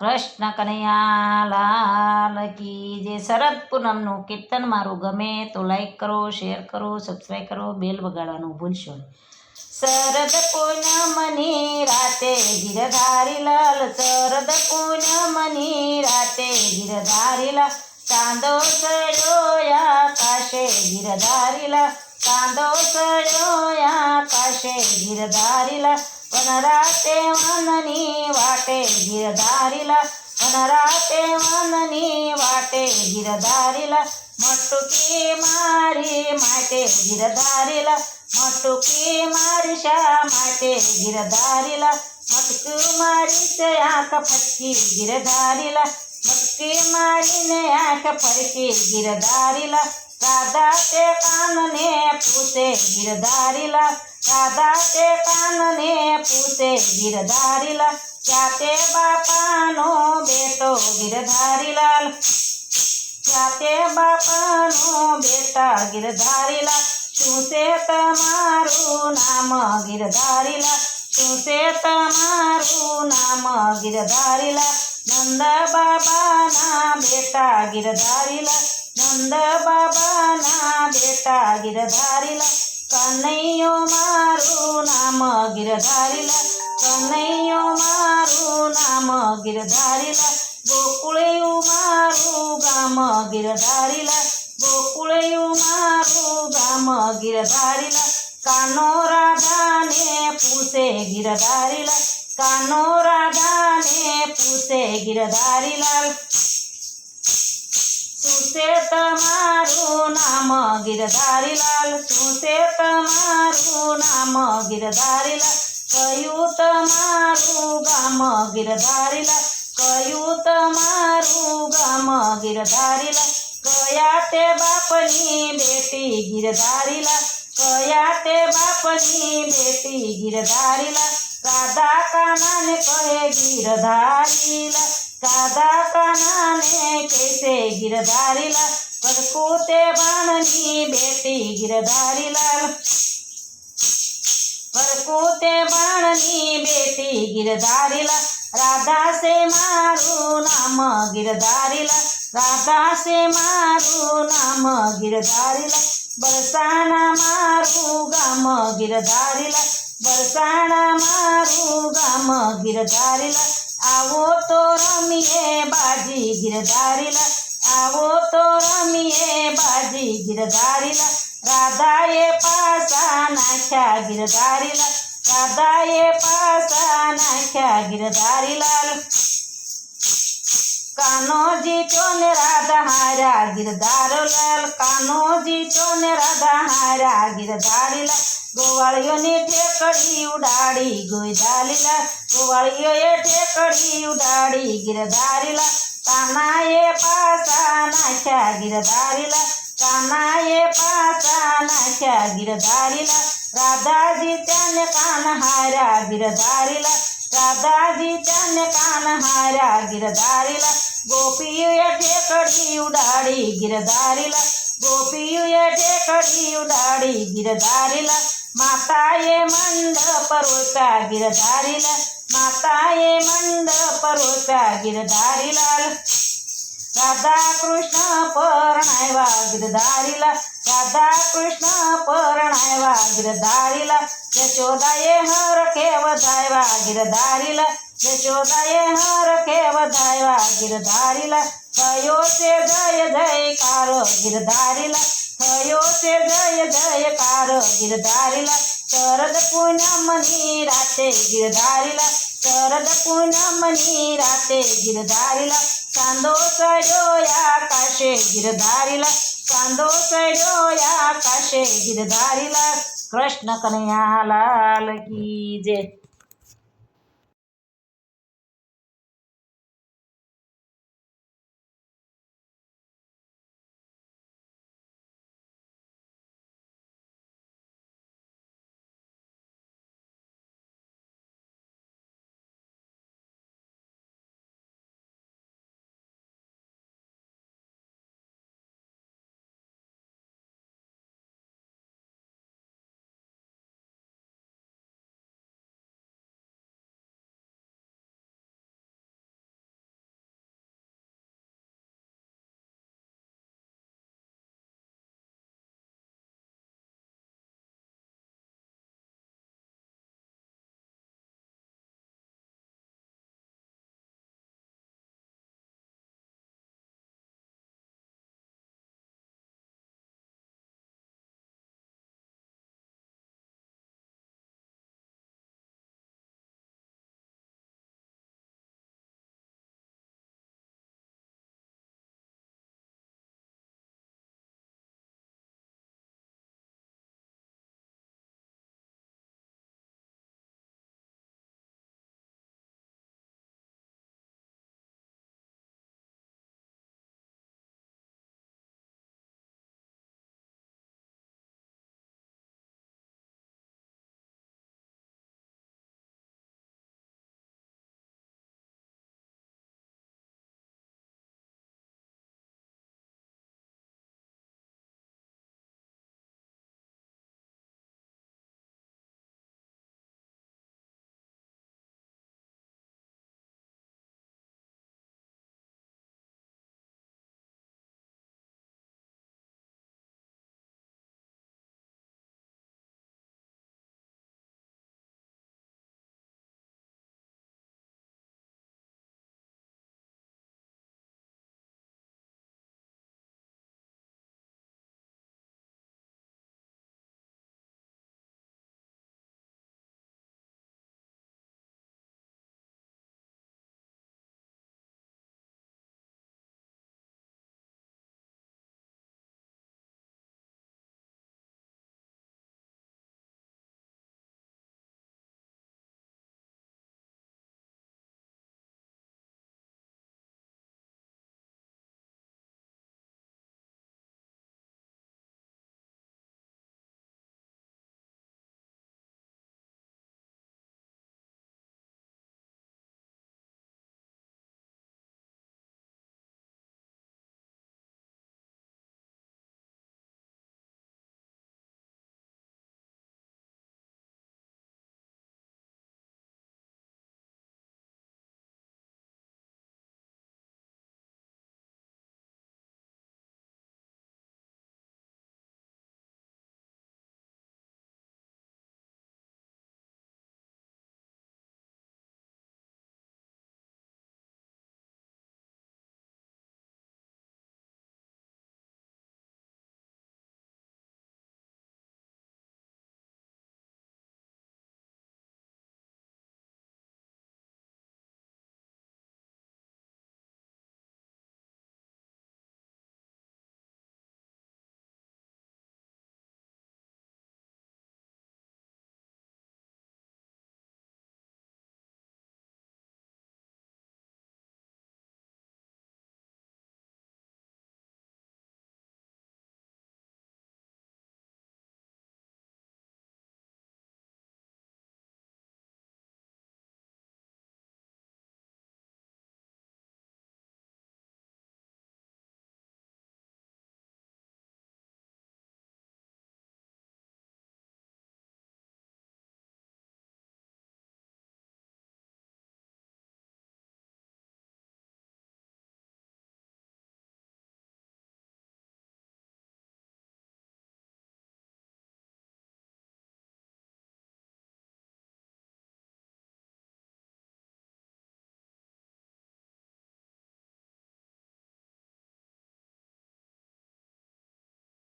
કૃષ્ણ કનૈયા લાલ કી જે શરદ પૂનમનું કીર્તન મારું ગમે તો લાઈક કરો, શેર કરો, સબસ્ક્રાઈબ કરો, બેલ વગાડવાનું ભૂલશો નહીં. શરદ પૂનમની રાતે ગિરધારી લાલ, શરદ પૂનમની રાતે ગિરધારી લાલ, ચાંદો ચડ્યો આકાશે ગિરધારી લાલ, ચાંદો ચડ્યો આકાશે ગિરધારી લાલ, વનરાતે વનની વાટે ગિરધારી લાલ, વનરાતે વનની વાટે ગિરધારી લાલ, મટકી મારી માટે ગિરધારી લાલ, મટકી મારી શા માટે ગિરધારી લાલ, મટકું મારી છે આંખ ફટકી ગિરધારી લાલ, મટકી મારીને આંખ ફરકી ગિરધારી લાલ, રાધા તે કાનને પૂછે ગિરધારી લાલ, રાધા તે કાનને પૂછે ગિરધારી લાલ, જાતે બાપાનો બેટો ગિરધારી લાલ, જાતે બાપાનો બેટા ગિરધારી લાલ, શું છે તમારું નામ ગિરધારી લાલ, શું છે તમારું નામ ગિરધારી લાલ, નંદ બાબાના બેટા ગિરધારી લાલ, નંદ બાબાના બેટા ગિરધારી લાલ, કનૈયો મારું નામ ગિરધારી લાલ, કનૈયો મારું નામ ગિરધારી લાલ, ગોકુળિયું મારું ગામ ગિરધારી લાલ, ગોકુળિયું મારું ગામ ગિરધારી લાલ, કાનો રાધાને પૂછે ગિરધારી લાલ, કાનો રાધાને પૂછે ગિરધારી લાલ, શું છે તમારું નામ ગિરધારી લાલ, શું છે તમારું નામ ગિરધારી લાલ, કયું તમારું ગામ ગિરધારી લાલ, કયું તમારું ગામ ગિરધારી લાલ, કયા તે બાપની બેટી ગિરધારી લાલ, કયા તે બાપની બેટી ગિરધારી લાલ, રાધા કાનાને કહે ગિરધારી લાલ, રાધા કાનાને કહેશે ગિરધારી લાલ, પરકુતે બાણની બેટી ગિરધારી લાલ, પરકુતે બાણની બેટી ગિરધારી લાલ, રાધા સે મારું નામ ગિરધારી લાલ, રાધા સે મારું નામ ગિરધારી લાલ, બરસાણા મારું ગામ ગિરધારી લાલ, બરસાણા મારું ગામ ગિરધારી લાલ, આવો તો રમીએ બાજી ગિરધારી લાલ, આવો તો રમીએ બાજી ગિરધારી લાલ, રાધાએ પાસા નાખ્યા ગિરધારી લાલ, રાધાએ પાસા નાખ્યા ગિરધારી લાલ, કાનોજી ચોને રાધા હાર્યા ગિરધારો લાલ, કાનોજી ચોને રાધા હાર્યા ગિરધારી લાલ, ગોવાળીઓની ઠેકડી ઉડાડી ગોઈધારી લાલ, ગોવાળીઓએ ઠેકડી ઉડાડી ગિરધારી લાલ, કાનાએ પાસા નાખ્યા ગિરધારી લાલ, કાનાએ પાસા નાખ્યા ગિરધારી લાલ, રાધાજી ત્યાંને કાન હાર્યા ગિરધારી લાલ, રાધાજી ત્યાંને કાન હાર્યા ગિરધારી લાલ, ગોપીઓએ ઠેકડી ઉડાડી ગિરધારી લાલ, ગોપીઓએ ઠેકડી ઉડાડી ગિરધારી લાલ, માતાએ મંડપ રોપ્યા ગિરધારી લાલ, માતાએ મંડપ રોપ્યા ગિરધારી લાલ, રાધા કૃષ્ણ પરણાવ્યા ગિરધારી લાલ, રાધા કૃષ્ણ પરણાવ્યા ગિરધારી લાલ, યશોદાએ હરખે વધાવ્યા ગિરધારી લાલ, યશોદાએ હરખે વધાવ્યા ગિરધારી લાલ, થયો છે જય જયકાર ગિરધારી લાલ, થયો છે જય જયકાર ગિરધારી લાલ, શરદ પૂનમની રાતે ગિરધારી લાલ, શરદ પૂનમની રાતે ગિરધારી લાલ, ચાંદો ચડ્યો આકાશે ગિરધારી લાલ, ચાંદો ચડ્યો આકાશે ગિરધારી લાલ. કૃષ્ણ કનૈયા લાલ કી જય.